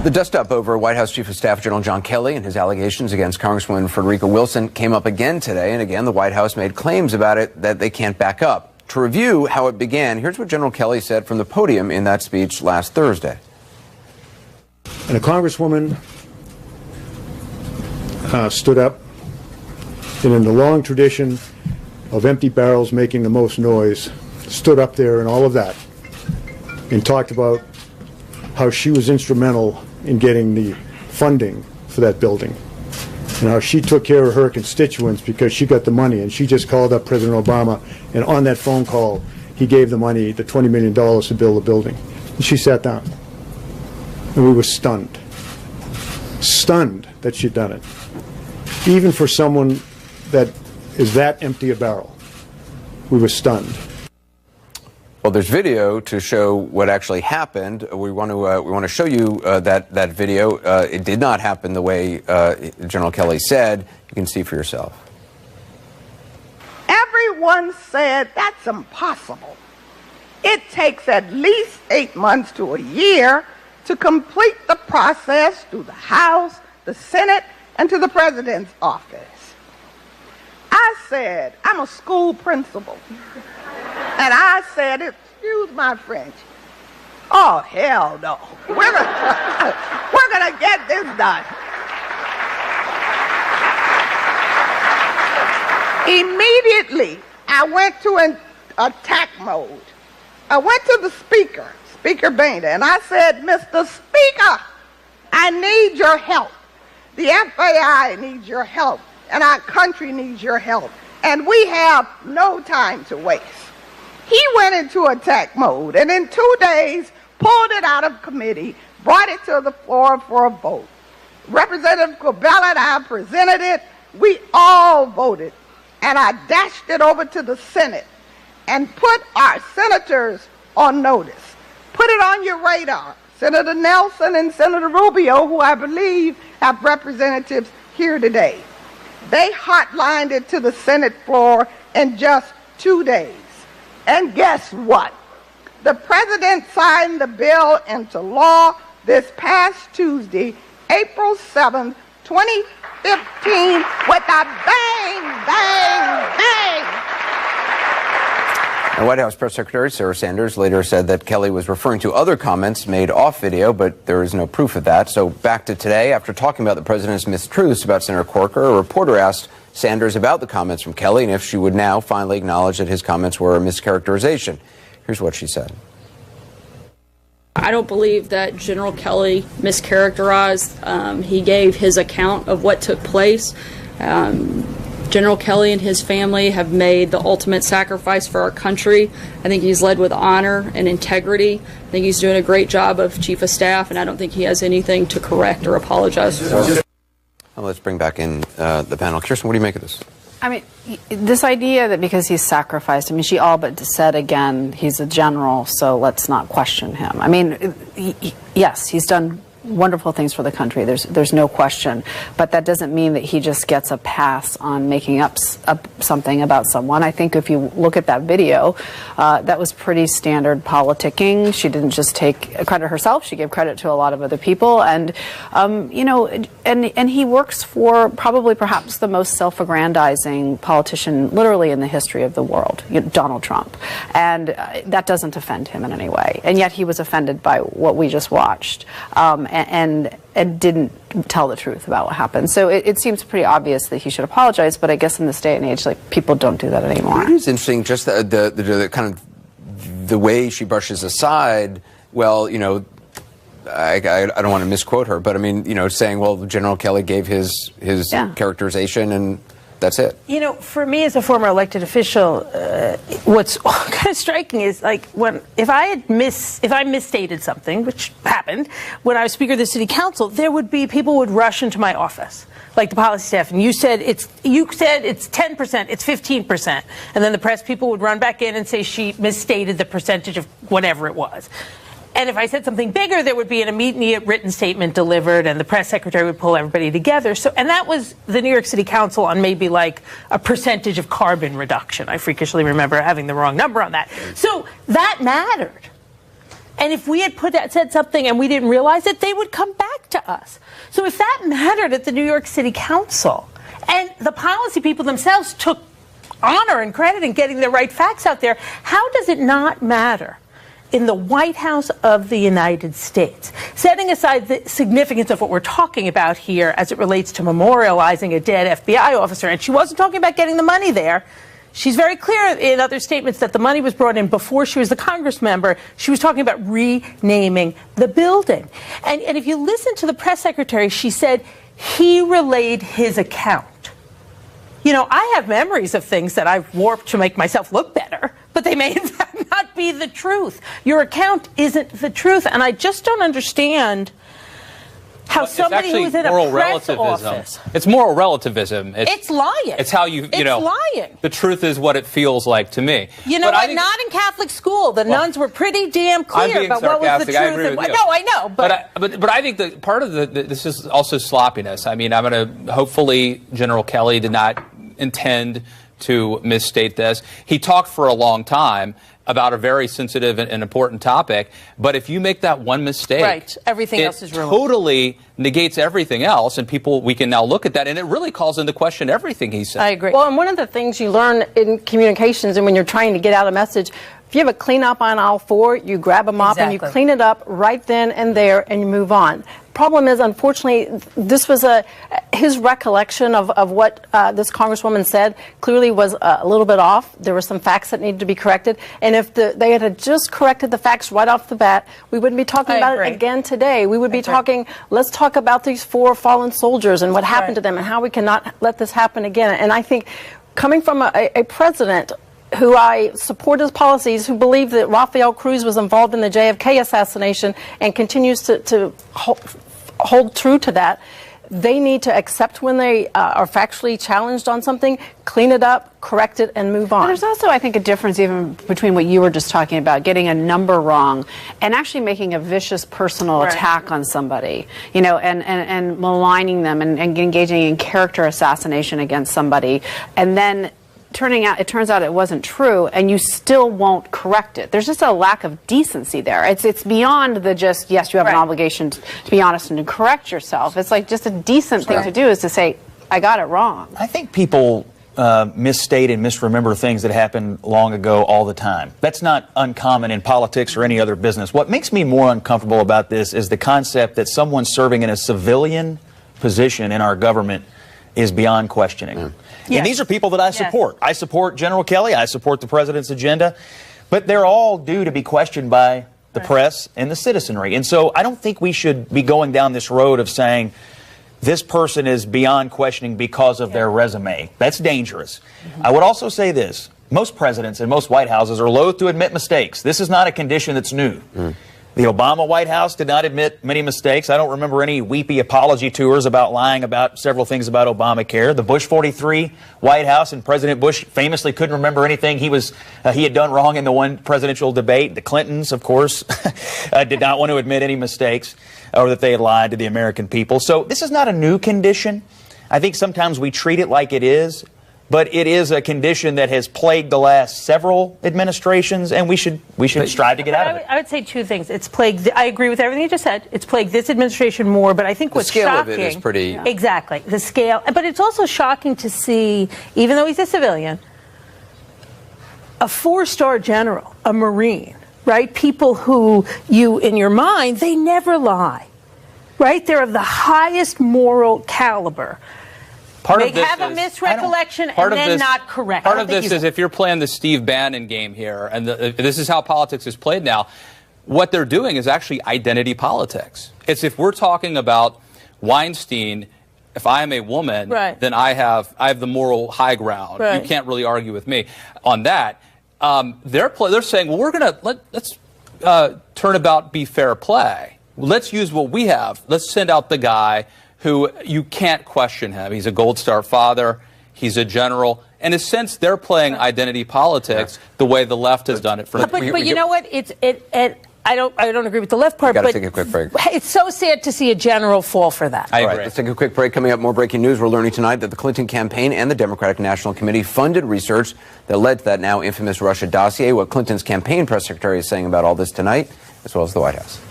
The dust-up over White House Chief of Staff General John Kelly and his allegations against Congresswoman Frederica Wilson came up again today, and again the White House made claims about it that they can't back up. To review how it began, here's what General Kelly said from the podium in that speech last Thursday. And a Congresswoman stood up, and in the long tradition of empty barrels making the most noise, stood up there and all of that, and talked about how she was instrumental in getting the funding for that building, and how she took care of her constituents because she got the money, and she just called up President Obama, and on that phone call he gave the money, the $20 million to build the building. And she sat down, and we were stunned that she'd done it. Even for someone that is that empty a barrel, we were stunned. Well, there's video to show what actually happened. We want to show you that video. It did not happen the way General Kelly said. You can see for yourself. Everyone said that's impossible. It takes at least 8 months to a year to complete the process through the House, the Senate, and to the President's office. I said, I'm a school principal. And I said, excuse my French, oh, hell no. We're gonna get this done. Immediately, I went to an attack mode. I went to the Speaker, Speaker Boehner, and I said, Mr. Speaker, I need your help. The FAI needs your help, and our country needs your help. And we have no time to waste. He went into attack mode, and in 2 days, pulled it out of committee, brought it to the floor for a vote. Representative Corbell and I presented it. We all voted, and I dashed it over to the Senate and put our senators on notice. Put it on your radar. Senator Nelson and Senator Rubio, who I believe have representatives here today. They hotlined it to the Senate floor in just 2 days. And guess what? The President signed the bill into law this past Tuesday, April 7th, 2015, with a bang, bang, bang. The White House Press Secretary Sarah Sanders later said that Kelly was referring to other comments made off video, but there is no proof of that. So back to today, after talking about the president's mistruths about Senator Corker, a reporter asked Sanders about the comments from Kelly and if she would now finally acknowledge that his comments were a mischaracterization. Here's what she said. I don't believe that General Kelly mischaracterized. He gave his account of what took place. General Kelly and his family have made the ultimate sacrifice for our country. I think he's led with honor and integrity. I think he's doing a great job of Chief of Staff, and I don't think he has anything to correct or apologize for. Well, let's bring back in the panel. Kirsten, what do you make of this? I mean, this idea that because he's sacrificed, I mean, she all but said again, he's a general, so let's not question him. I mean, yes, he's done wonderful things for the country. There's no question, but that doesn't mean that he just gets a pass on making up something about someone. I think if you look at that video, that was pretty standard politicking. She didn't just take credit herself; she gave credit to a lot of other people, and you know, and he works for probably perhaps the most self-aggrandizing politician, literally in the history of the world, Donald Trump, and that doesn't offend him in any way. And yet he was offended by what we just watched. And didn't tell the truth about what happened. So it seems pretty obvious that he should apologize, but I guess in this day and age, like, people don't do that anymore. It is interesting, just the kind of the way she brushes aside, well, you know, I don't want to misquote her, but I mean, you know, saying, well, General Kelly gave his characterization and that's it. You know, for me as a former elected official, what's kind of striking is like if I misstated something, which happened when I was Speaker of the City Council, there would be people would rush into my office, like the policy staff, and you said it's 10%, it's 15%, and then the press people would run back in and say she misstated the percentage of whatever it was. And if I said something bigger, there would be an immediate written statement delivered, and the press secretary would pull everybody together. So, and that was the New York City Council on maybe like a percentage of carbon reduction. I freakishly remember having the wrong number on that. So that mattered. And if we had said something and we didn't realize it, they would come back to us. So if that mattered at the New York City Council, and the policy people themselves took honor and credit in getting the right facts out there, how does it not matter in the White House of the United States? Setting aside the significance of what we're talking about here as it relates to memorializing a dead FBI officer, and she wasn't talking about getting the money there. She's very clear in other statements that the money was brought in before she was the Congress member. She was talking about renaming the building. And if you listen to the press secretary, she said he relayed his account. You know, I have memories of things that I've warped to make myself look better, but they may in fact not be the truth. Your account isn't the truth, and I just don't understand how somebody who's in a press office... It's moral relativism. It's lying. It's how you know... It's lying. The truth is what it feels like to me. You know what? Not in Catholic school. The nuns were pretty damn clear about what was the truth. I agree with you. No, I know. But I think that part of this is also sloppiness. I mean, I'm going to... Hopefully, General Kelly did not intend to misstate this. He talked for a long time about a very sensitive and important topic, but if you make that one mistake, right, everything else is ruined. Totally negates everything else, and we can now look at that, and it really calls into question everything he said. I agree. Well, and one of the things you learn in communications and when you're trying to get out a message, if you have a cleanup on aisle 4, you grab a mop and you clean it up right then and there and you move on. Problem is, unfortunately, this was his recollection of what this Congresswoman said clearly was a little bit off. There were some facts that needed to be corrected. And if they had just corrected the facts right off the bat, we wouldn't be talking about it again today. We would be talking, let's talk about these 4 fallen soldiers and what happened to them and how we cannot let this happen again. And I think coming from a president who I support his policies, who believed that Rafael Cruz was involved in the JFK assassination and continues to hold true to that, they need to accept when they are factually challenged on something, clean it up, correct it, and move on. And there's also, I think, a difference even between what you were just talking about, getting a number wrong, and actually making a vicious personal attack on somebody, you know, and maligning them and engaging in character assassination against somebody, and then it turns out it wasn't true, and you still won't correct it. There's just a lack of decency there. It's beyond the just, yes, you have an obligation to be honest and to correct yourself. It's like just a decent thing to do is to say, I got it wrong. I think people misstate and misremember things that happened long ago all the time. That's not uncommon in politics or any other business. What makes me more uncomfortable about this is the concept that someone serving in a civilian position in our government is beyond questioning. Yes. And these are people that I support. I support General Kelly. I support the president's agenda. But they're all due to be questioned by the press and the citizenry. And so I don't think we should be going down this road of saying this person is beyond questioning because of their resume. That's dangerous. I would also say this. Most presidents and most White Houses are loath to admit mistakes. This is not a condition that's new. The Obama White House did not admit many mistakes. I don't remember any weepy apology tours about lying about several things about Obamacare. The Bush 43 White House and President Bush famously couldn't remember anything he had done wrong in the one presidential debate. The Clintons, of course, did not want to admit any mistakes or that they had lied to the American people. So this is not a new condition. I think sometimes we treat it like it is. But it is a condition that has plagued the last several administrations, and we should strive to get out of it. I would say 2 things. It's plagued. I agree with everything you just said. It's plagued this administration more, but I think what's shocking, the scale of it is pretty exactly the scale. But it's also shocking to see, even though he's a civilian, a 4-star general, a Marine, right? People who you, in your mind, they never lie, right? They're of the highest moral caliber. They have a misrecollection and then not correct. Part of this is if you're playing the Steve Bannon game here, and this is how politics is played now, what they're doing is actually identity politics. It's if we're talking about Weinstein, if I am a woman, then I have the moral high ground. You can't really argue with me on that. They're saying, well, we're going to let's turn about be fair play. Let's use what we have. Let's send out the guy who you can't question him. He's a Gold Star father. He's a general. In a sense, they're playing identity politics the way the left has done it for. But you know what? I don't agree with the left part. Got to take a quick break. It's so sad to see a general fall for that. I agree. All right, let's take a quick break. Coming up, more breaking news. We're learning tonight that the Clinton campaign and the Democratic National Committee funded research that led to that now infamous Russia dossier. What Clinton's campaign press secretary is saying about all this tonight as well as the White House.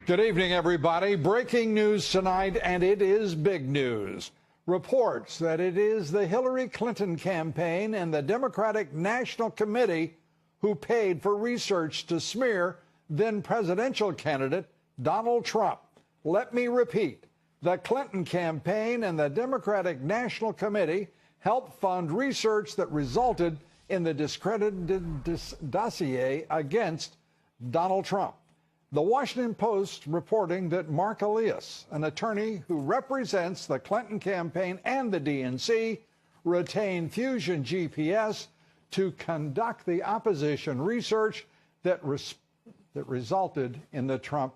Good evening, everybody. Breaking news tonight, and it is big news. Reports that it is the Hillary Clinton campaign and the Democratic National Committee who paid for research to smear then presidential candidate Donald Trump. Let me repeat. The Clinton campaign and the Democratic National Committee helped fund research that resulted in the discredited dossier against Donald Trump. The Washington Post reporting that Mark Elias, an attorney who represents the Clinton campaign and the DNC, retained Fusion GPS to conduct the opposition research that resulted in the Trump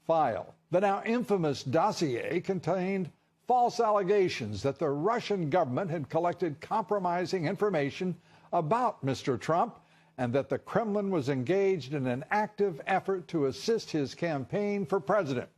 file. The now infamous dossier contained false allegations that the Russian government had collected compromising information about Mr. Trump and that the Kremlin was engaged in an active effort to assist his campaign for president.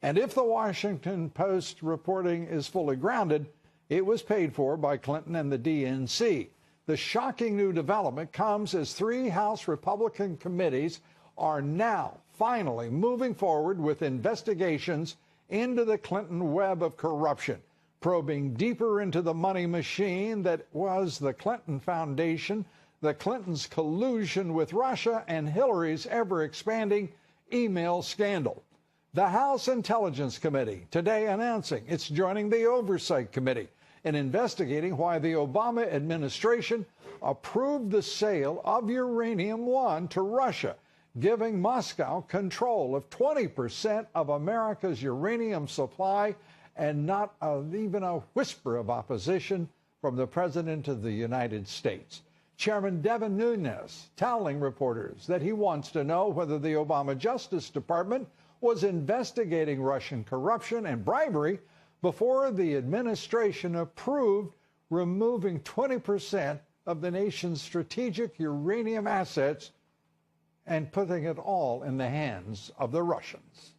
And if the Washington Post reporting is fully grounded, it was paid for by Clinton and the DNC. The shocking new development comes as 3 House Republican committees are now finally moving forward with investigations into the Clinton web of corruption, probing deeper into the money machine that was the Clinton Foundation, the Clintons' collusion with Russia, and Hillary's ever-expanding email scandal. The House Intelligence Committee today announcing it's joining the Oversight Committee in investigating why the Obama administration approved the sale of Uranium One to Russia, giving Moscow control of 20% of America's uranium supply, and not even a whisper of opposition from the President of the United States. Chairman Devin Nunes telling reporters that he wants to know whether the Obama Justice Department was investigating Russian corruption and bribery before the administration approved removing 20% of the nation's strategic uranium assets and putting it all in the hands of the Russians.